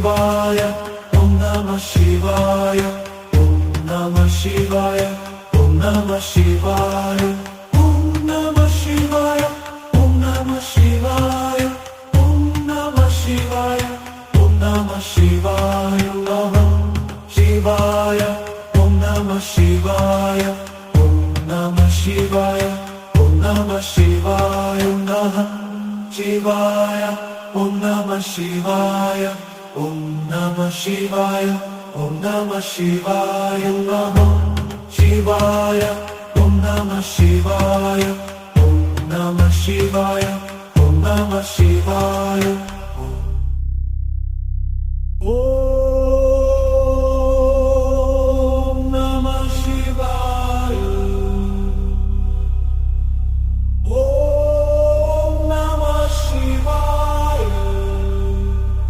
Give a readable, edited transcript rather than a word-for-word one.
ശിവായ ഓം നമഃ ശിവായ ഓം നമഃ ശിവായ ഓം നമഃ ശിവായ ഓം നമഃ ശിവായ ഓം നമഃ ശിവായ ഓം നമഃ ശിവായ ഓം നമഃ ശിവായ നമഃ ശിവായ ഓം നമഃ ശിവായ ഓം നമഃ ശിവായ ഓം നമഃ ശിവായ നമഃ ശിവായ ഓം നമഃ ശിവായ ഓം നമഃ ശിവായ ഓം നമഃ ശിവായ നമഃ ശിവായ ഓം നമഃ ശിവായ ഓം നമഃ ശിവായ ഓം നമഃ ശിവായ